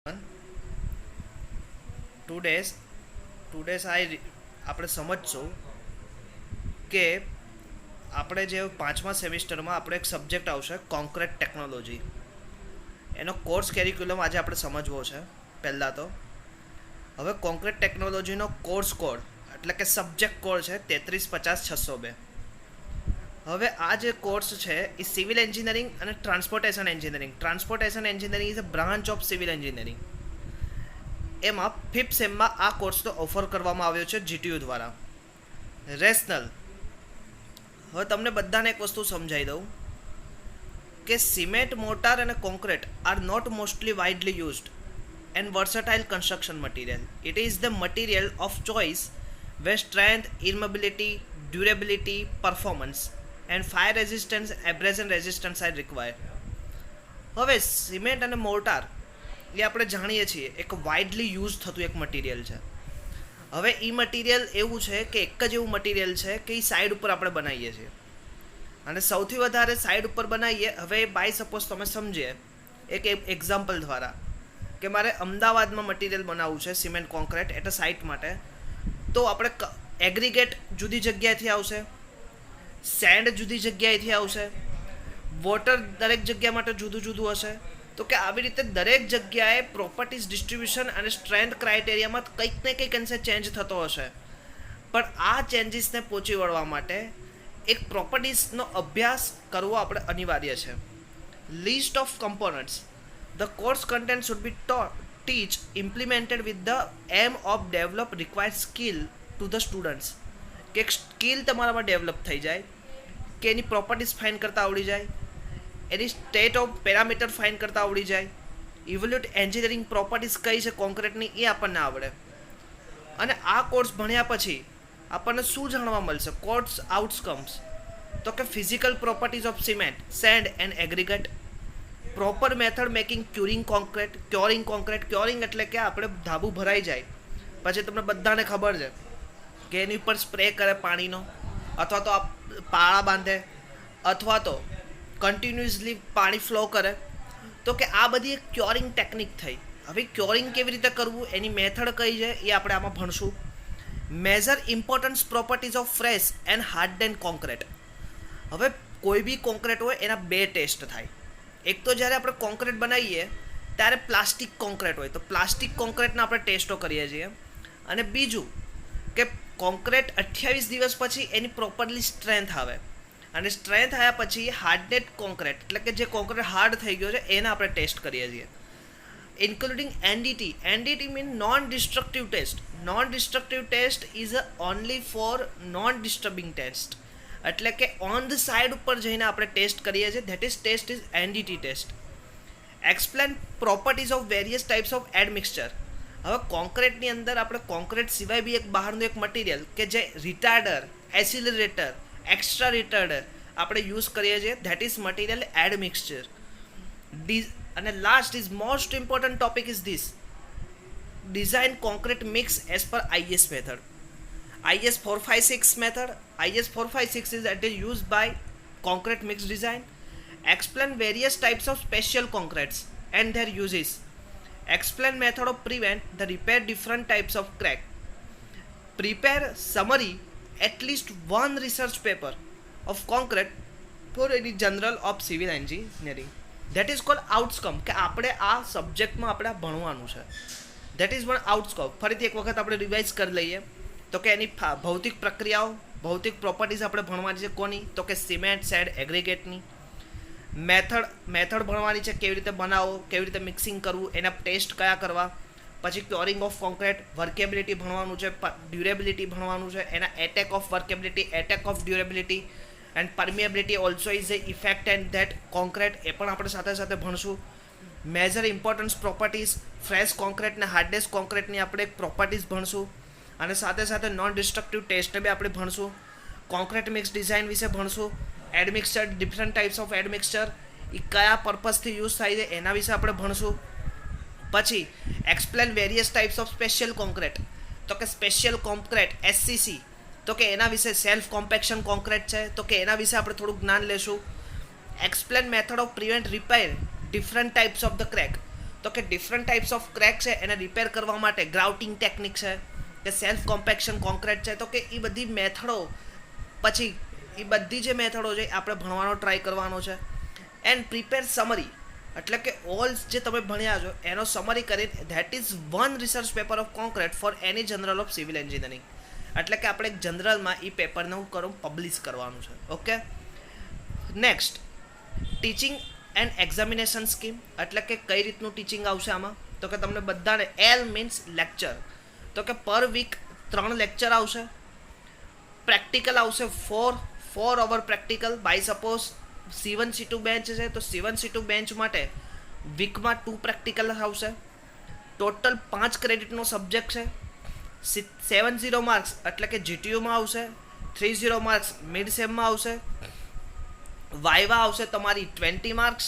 Two days આપણે સમજશું કે આપણે જે પાંચમા સેમિસ્ટરમાં આપણે એક સબ્જેક્ટ આવશે કોન્ક્રીટ ટેકનોલોજી. એનો કોર્સ કેરિક્યુલમ આજે આપણે સમજવો છે. પહેલાં તો હવે કોન્ક્રીટ ટેકનોલોજીનો કોર્સ કોડ એટલે કે સબ્જેક્ટ કોડ છે 3350-602. હવે આ જે કોર્સ છે એ સિવિલ એન્જિનિયરિંગ અને transportation engineering is a branch of civil engineering. એમાં 5th સેમમાં આ કોર્સનો ઓફર કરવામાં આવ્યો છે જીટીયુ દ્વારા. રેશનલ. હવે તમને બધાને એક વસ્તુ સમજાવી દઉં કે સિમેન્ટ, મોર્ટાર અને concrete are not mostly widely used and versatile construction material. It is the material of choice where strength, immobility, durability, performance and fire resistance, abrasion resistance are required. હવે સિમેન્ટ અને mortar એ આપણે જાણીએ છીએ એક widely use થતું એક material છે. હવે એ મટીરિયલ એવું છે કે એક જ એવું મટીરિયલ છે કે એ સાઈડ ઉપર આપણે બનાવીએ છીએ અને સૌથી વધારે સાઈડ ઉપર બનાવીએ. હવે બાય સપોઝ તમે સમજીએ એક એક્ઝામ્પલ દ્વારા કે મારે અમદાવાદમાં મટીરિયલ બનાવવું છે સિમેન્ટ કોન્ક્રીટ એટલે સાઇટ માટે, તો આપણે એગ્રીગેટ જુદી જગ્યાએથી આવશે, સેન્ડ જુદી જગ્યાએથી આવશે, વોટર દરેક જગ્યા માટે જુદું જુદું હશે. તો કે આવી રીતે દરેક જગ્યાએ પ્રોપર્ટીઝ ડિસ્ટ્રીબ્યુશન અને સ્ટ્રેન્થ ક્રાઇટેરિયામાં કંઈક ને કંઈક અંશે ચેન્જ થતો હશે. પણ આ ચેન્જીસને પહોંચી વળવા માટે એક પ્રોપર્ટીઝનો અભ્યાસ કરવો આપણે અનિવાર્ય છે. List of components. The course content should be teach implemented with the aim of develop required skill to the students. કે એક સ્કિલ તમારામાં ડેવલપ થઈ જાય, કે એની પ્રોપર્ટીઝ ફાઇન કરતાં આવડી જાય, એની સ્ટેટ ઓફ પેરામીટર ફાઇન કરતાં આવડી જાય, ઇવોલ્યુટ એન્જિનિયરિંગ પ્રોપર્ટીઝ કઈ છે કોન્ક્રીટની એ આપણને આવડે. અને આ કોર્સ ભણ્યા પછી આપણને શું જાણવા મળશે? Course outcomes. તો કે physical properties of cement, send and aggregate, proper method making curing concrete. Curing એટલે કે આપણે ધાબુ ભરાઈ જાય પછી તમને બધાને ખબર છે કે એની ઉપર સ્પ્રે કરે પાણીનો, અથવા તો પાળા બાંધે, અથવા તો કન્ટિન્યુઅસલી પાણી ફ્લો કરે. તો કે આ બધી એક ક્યોરિંગ ટેકનિક થઈ. હવે ક્યોરિંગ કેવી રીતે કરવું, એની મેથડ કઈ છે એ આપણે આમાં ભણશું. Major importance properties of fresh and hardened concrete. હવે કોઈ બી કોન્ક્રીટ હોય એના બે ટેસ્ટ થાય. એક તો જ્યારે આપણે કોન્ક્રીટ બનાવીએ ત્યારે પ્લાસ્ટિક કોન્ક્રીટ હોય તો પ્લાસ્ટિક કોન્ક્રીટના આપણે ટેસ્ટો કરીએ છીએ. અને બીજું કે કોન્ક્રીટ 28 દિવસ પછી એની પ્રોપરલી સ્ટ્રેન્થ આવે, અને સ્ટ્રેન્થ આવ્યા પછી હાર્ડનેડ કોન્ક્રીટ એટલે કે જે કોન્ક્રીટ હાર્ડ થઈ ગયો છે એના આપણે ટેસ્ટ કરીએ છીએ. Including NDT mean non destructive test. Non destructive test is only for non disturbing test. એટલે કે ઓન ધ સાઇડ ઉપર જઈને આપણે ટેસ્ટ કરીએ છીએ. That is test is NDT test. Explain properties of various types of admixture. હવે કોન્ક્રીટની અંદર આપણે કોન્ક્રીટ સિવાય બી એક બહારનું એક મટીરિયલ કે જે રિટાર્ડર, એસિલરેટર, એક્સ્ટ્રા રિટાર્ડર આપણે યુઝ કરીએ છીએ. That is material admixture. અને last is most important topic is this: design concrete mix as per IS method. IS 456 method. IS 456 is that is used by concrete mix design. Explain various types of special concretes and their uses. Explain method of prevent the repair different types of crack. Prepare summary at least one research paper of concrete for any general of civil engineering. That is called outcome. કે આપણે આ સબ્જેક્ટમાં આપણે ભણવાનું છે. That is one outcome. ફરીથી એક વખત આપણે રિવાઇઝ કરી લઈએ તો કે એની ભૌતિક પ્રક્રિયાઓ, ભૌતિક પ્રોપર્ટીઝ આપણે ભણવાની છે. કોની? તો કે સિમેન્ટ, સેન્ડ, એગ્રીગેટની. મેથડ ભણવાની છે, કેવી રીતે બનાવો, કેવી રીતે મિક્સિંગ કરવું, એના ટેસ્ટ કયા કરવા. પછી ક્યોરિંગ ઓફ કોન્ક્રીટ, વર્કેબિલિટી ભણવાનું છે, ડ્યુરેબિલિટી ભણવાનું છે, એના attack of workability, attack of durability and permeability also is a effect and that concrete, એ પણ આપણે સાથે સાથે ભણશું. Major importance properties fresh concrete ને હાર્ડનેસ કોન્ક્રીટની આપણે પ્રોપર્ટીઝ ભણશું. અને સાથે સાથે નોન ડિસ્ટ્રક્ટિવ ટેસ્ટને બી આપણે ભણશું. કોન્ક્રીટ મિક્સ ડિઝાઇન વિશે ભણશું. એડમિક્સચર, ડિફરન્ટ ટાઈપ્સ ઓફ એડમિક્સચર, એ કયા પર્પઝથી યુઝ થાય છે એના વિશે આપણે ભણશું. પછી explain various types of special concrete. તો કે સ્પેશિયલ કોન્ક્રીટ SCC, તો કે એના વિશે સેલ્ફ કોમ્પેક્શન કોન્ક્રીટ છે તો કે એના વિશે આપણે થોડુંક જ્ઞાન લેશું. Explain method of prevent repair different types of the crack. તો કે ડિફરન્ટ ટાઈપ્સ ઓફ ક્રેક છે એને રિપેર કરવા માટે ગ્રાઉટિંગ ટેકનિક છે કે સેલ્ફ કોમ્પેક્શન કોન્ક્રીટ છે, તો કે એ બધી મેથડો પછી એ બધી જે મેથડો છે આપણે ભણવાનો ટ્રાય કરવાનો છે. એન્ડ પ્રિપેર સમરી એટલે કે ઓલ જે તમે ભણ્યા છો એનો સમરી કરી that is one research paper of concrete for એની જનરલ ઓફ સિવિલ એન્જિનિયરિંગ. એટલે કે આપણે જનરલમાં એ પેપરને હું કરું પબ્લિશ કરવાનું છે. Okay, next teaching and examination scheme એટલે કે કઈ રીતનું ટીચિંગ આવશે આમાં, તો કે તમને બધાને એલ મીન્સ લેક્ચર, તો કે પર વીક 3 લેક્ચર આવશે. પ્રેક્ટિકલ આવશે 4 hour practical. By suppose C1 C2 bench છે તો C1 C2 બેન્ચ માટે વીકમાં 2 પ્રેક્ટિકલ આવશે. ટોટલ 5 ક્રેડિટનો સબ્જેક્ટ છે. 70 માર્ક્સ એટલે કે GTUમાં આવશે, 30 માર્ક્સ મિડ સેમમાં આવશે, વાઇવા આવશે તમારી 20 માર્ક્સ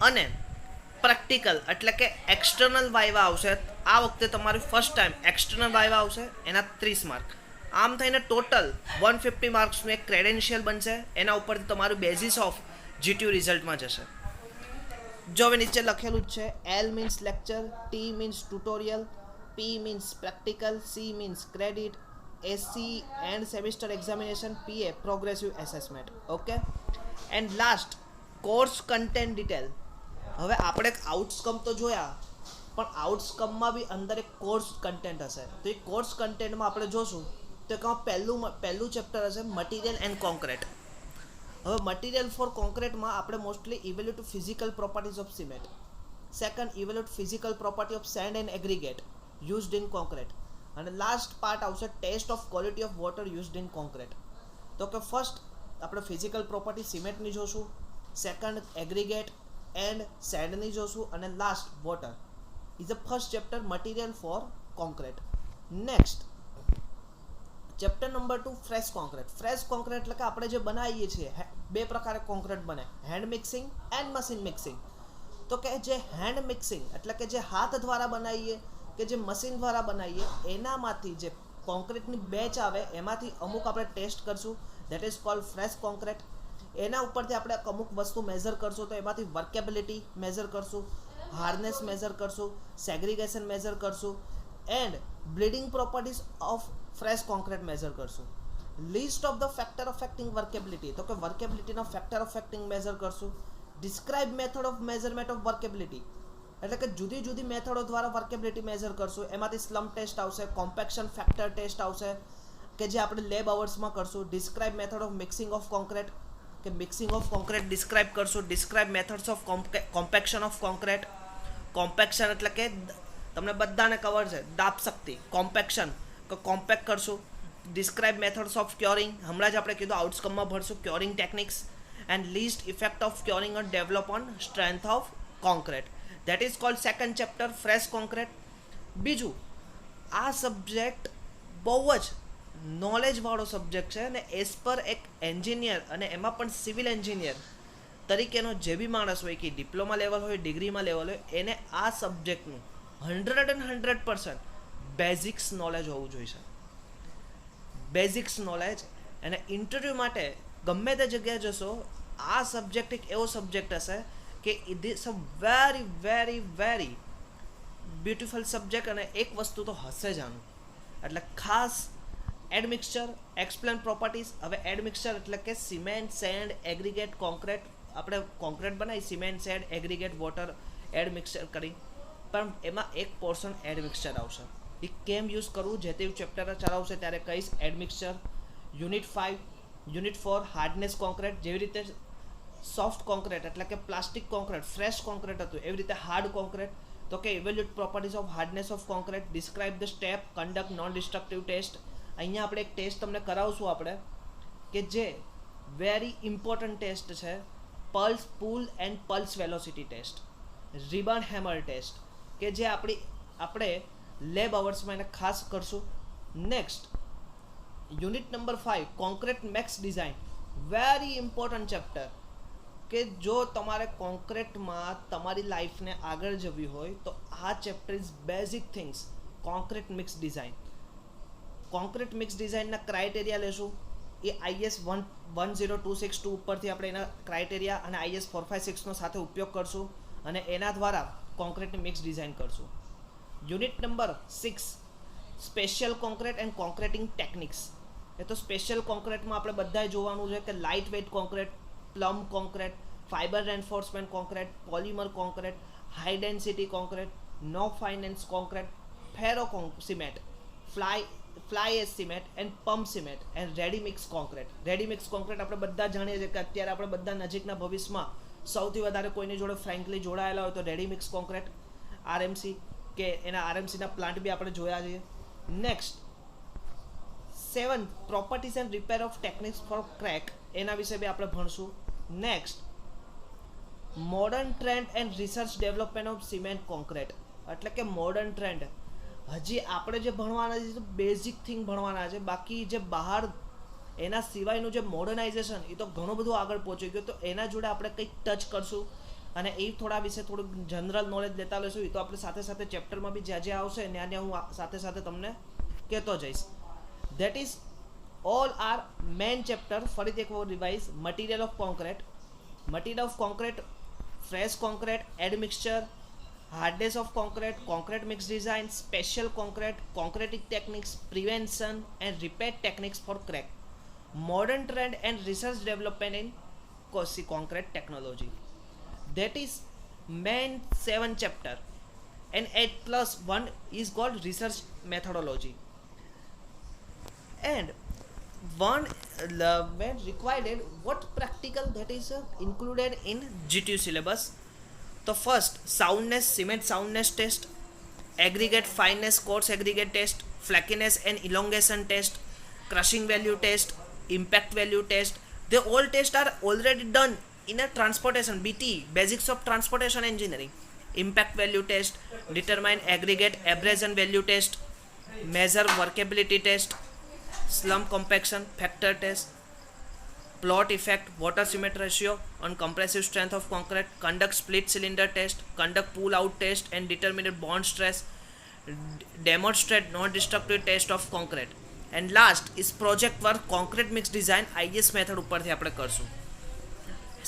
અને પ્રેક્ટિકલ એટલે કે એક્સટર્નલ વાઇવા આવશે. આ વખતે તમારી ફર્સ્ટ ટાઈમ એક્સટર્નલ વાઇવા આવશે, એના 30 માર્ક. આમ થઈને ટોટલ 150 માર્ક્સનું એક ક્રેડેન્શિયલ બનશે. એના ઉપરથી તમારું બેઝિસ ઓફ GTU રિઝલ્ટમાં જશે. જો હવે નીચે લખેલું જ છે L means lecture, T means tutorial, P means practical, C means credit, SC and semester examination, PA progressive assessment. Okay, and last course content detail. હવે આપણે આઉટકમ તો જોયા, પણ આઉટકમમાં બી અંદર એક કોર્સ કન્ટેન્ટ હશે. તો એ કોર્સ કન્ટેન્ટમાં આપણે જોશું તો કે પહેલું ચેપ્ટર હશે મટીરિયલ એન્ડ કોન્ક્રીટ. હવે મટીરિયલ ફોર કોન્ક્રીટમાં આપણે mostly evaluate physical properties of cement, second evaluate physical property of sand and aggregate used in concrete, અને લાસ્ટ પાર્ટ આવશે test of quality of water used in concrete. તો કે first આપણે physical property સિમેન્ટની જોશું, second aggregate and સેન્ડની જોશું, અને last water is the first chapter material four concrete. Next chapter number 2 fresh concrete. Fresh concrete એટલે કે આપણે જે બનાવીએ છીએ 2 પ્રકારે કોન્ક્રીટ બને, hand mixing and machine mixing. તો કે જે હેન્ડ મિક્સિંગ એટલે કે જે હાથ દ્વારા બનાવીએ કે જે મશીન દ્વારા બનાવીએ એનામાંથી જે કોન્ક્રીટની બેચ આવે એમાંથી અમુક આપણે ટેસ્ટ કરશું, that is called fresh concrete. એના ઉપરથી આપણે અમુક વસ્તુ મેઝર કરશું, તો એમાંથી વર્કેબિલિટી મેઝર કરશું, હાર્ડનેસ મેઝર કરશું, સેગ્રીગેશન મેઝર કરશું, and bleeding properties of fresh concrete measure કરશું. List of the factor affecting workability, તો કે વર્કેબિલિટીના ફેક્ટર અફેક્ટિંગ મેઝર કરશું. Describe method of measurement of workability એટલે કે જુદી જુદી મેથડો દ્વારા વર્કેબિલિટી મેઝર કરશું. એમાંથી સ્લમ્પ ટેસ્ટ આવશે, કોમ્પેક્શન ફેક્ટર ટેસ્ટ આવશે કે જે આપણે લેબ અવર્સમાં કરશું. Describe method of mixing of concrete કે મિક્સિંગ ઓફ કોન્ક્રીટ ડિસ્ક્રાઇબ કરશું. Describe methods of compaction of concrete. Compaction એટલે કે તમને બધાને ખબર છે દાબ શક્તિ, કોમ્પેક્શન કે કોમ્પેક્ટ કરશું. ડિસ્ક્રાઇબ મેથડ્સ ઓફ ક્યોરિંગ, હમણાં જ આપણે કીધું આઉટકમમાં ભરશું curing techniques. And list effect of curing on develop on strength of concrete. That is cold second chapter fresh concrete. બીજું આ સબ્જેક્ટ બહુ જ નોલેજવાળો સબ્જેક્ટ છે અને એઝ પર એક એન્જિનિયર અને એમાં પણ સિવિલ એન્જિનિયર તરીકેનો જે બી માણસ હોય કે ડિપ્લોમા લેવલ હોય ડિગ્રીમાં લેવલ હોય એને આ સબ્જેક્ટનું 100% બેઝિક્સ નોલેજ હોવું જોઈએ. Basics knowledge. અને ઇન્ટરવ્યૂ માટે ગમે તે જગ્યાએ જશો આ સબ્જેક્ટ એક એવો સબ્જેક્ટ હશે કે it is a very very very beautiful subject. અને એક વસ્તુ તો હશે જ આનું, એટલે ખાસ એડમિક્સચર, એક્સપ્લેન પ્રોપર્ટીઝ. હવે એડમિક્સચર એટલે કે સિમેન્ટ, સેન્ડ, એગ્રીગેટ, કોન્ક્રીટ. આપણે કોન્ક્રીટ બનાવી સિમેન્ટ, સેન્ડ, એગ્રીગેટ, વોટર એડમિક્સચર કરી, પણ એમાં એક પોર્શન એડમિક્સચર આવશે. એ કેમ યુઝ કરવું જે તે ચેપ્ટર ચલાવશે ત્યારે કહીશ. એડમિક્સચર યુનિટ 5, યુનિટ 4 હાર્ડનેસ કોન્ક્રીટ. જેવી રીતે સોફ્ટ કોન્ક્રીટ એટલે કે પ્લાસ્ટિક કોન્ક્રીટ ફ્રેશ કોન્ક્રીટ હતું, એવી રીતે હાર્ડ કોન્ક્રીટ. તો કે evaluate properties of hardness of concrete. Describe the step, conduct non destructive test. અહીંયા આપણે એક ટેસ્ટ તમને કરાવશું આપણે કે જે વેરી ઇમ્પોર્ટન્ટ ટેસ્ટ છે, pulse pull and pulse velocity test, rebound hammer test, કે જે આપણે લેબ અવર્સમાં એને ખાસ કરશું. Next unit number 5 concrete mix design. Very important chapter કે જો તમારે કોન્ક્રીટમાં તમારી લાઈફને આગળ જવી હોય તો આ chapter is basic things. Concrete mix design. Concrete mix ડિઝાઇનના ક્રાઇટેરિયા લેશું. એ IS 10262 ઉપરથી આપણે એના ક્રાઇટેરિયા અને IS 456નો સાથે ઉપયોગ કરશું અને એના દ્વારા કોન્ક્રીટની મિક્સ ડિઝાઇન કરશું. Unit number 6 special concrete and concreting techniques. એ તો સ્પેશિયલ કોન્ક્રીટમાં આપણે બધાએ જોવાનું છે કે light weight concrete, plum concrete, fibre reinforcement concrete, polymer concrete, high density concrete, no finance concrete, ferro cement, fly ash cement and pump cement and ready mix concrete. Ready mix concrete આપણે બધા જાણીએ છીએ કે અત્યારે આપણે બધા નજીકના ભવિષ્યમાં સૌથી વધારે કોઈની જોડે ફ્રેન્કલી જોડાયેલા હોય તો રેડી મિક્સ કોન્ક્રીટ, આરએમસી કે એના આરએમસીના પ્લાન્ટ બી આપણે જોયા છીએ. Next 7 properties and repair of techniques for crack, એના વિશે બી આપણે ભણશું. Next modern trend and research development of cement concrete, એટલે કે મોડર્ન ટ્રેન્ડ. હજી આપણે જે ભણવાના છે બેઝિક થિંગ ભણવાના છે, બાકી જે બહાર એના સિવાયનું જે મોડર્નાઇઝેશન એ તો ઘણું બધું આગળ પહોંચી ગયું, તો એના જોડે આપણે કંઈક ટચ કરશું અને એ થોડા વિશે થોડુંક જનરલ નોલેજ લેતા લઈશું. એ તો આપણે સાથે સાથે ચેપ્ટરમાં બી જ્યાં જ્યાં આવશે ત્યાં હું સાથે સાથે તમને કહેતો જઈશ. That is all are main chapter. ફરીથી એક વખત revise. Material of concrete, material of concrete, fresh concrete, admixture, hardness of concrete, concrete mix design, special concrete, concreting techniques, prevention and repair techniques for crack, modern trend and research development in concrete technology. That is main 7 chapter, and 8+1 is called research methodology. And one when required, what practical that is included in GTU syllabus. So first, soundness, cement soundness test, aggregate fineness coarse aggregate test, flakiness and elongation test, crushing value test, impact value test. They all tests are already done in a transportation BT, basics of transportation engineering. Impact value test, determine aggregate abrasion value test, measure workability test, slump compaction factor test, plot effect, water cement ratio on compressive strength of concrete, conduct split cylinder test, conduct pull out test and determine bond stress, demonstrate non-destructive test of concrete. And last is project work concrete mix design IS method ઉપરથી આપણે કરશું.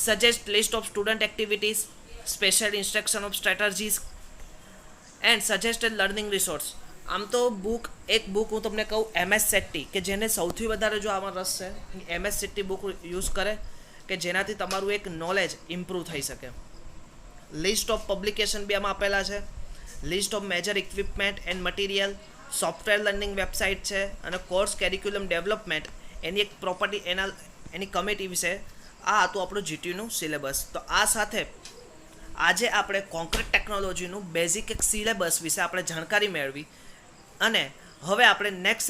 Suggest list of student activities, special instruction of strategies and suggested learning resource. આમ તો એક book હું તમને કહું MS સેટ્ટી, કે જેને સૌથી વધારે જો આમાં રસ છે MS સેટ્ટી બુક યુઝ કરે કે જેનાથી તમારું એક નોલેજ ઇમ્પ્રૂવ થઈ શકે. લિસ્ટ ઓફ પબ્લિકેશન બી આમાં આપેલા છે, list of major equipment and material, software learning website છે અને કોર્સ કેરિક્યુલમ ડેવલપમેન્ટ એની એક પ્રોપર્ટી એની કમિટી વિશે. આ હતું આપણું GTUનું સિલેબસ. તો આ સાથે આજે આપણે કોન્ક્રીટ ટેકનોલોજીનું બેઝિક એક સિલેબસ વિશે આપણે જાણકારી મેળવી અને હવે આપણે નેક્સ્ટ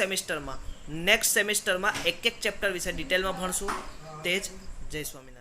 સેમિસ્ટરમાં એક ચેપ્ટર વિશે ડિટેલમાં ભણશું. તે જ જય સ્વામિનારાયણ.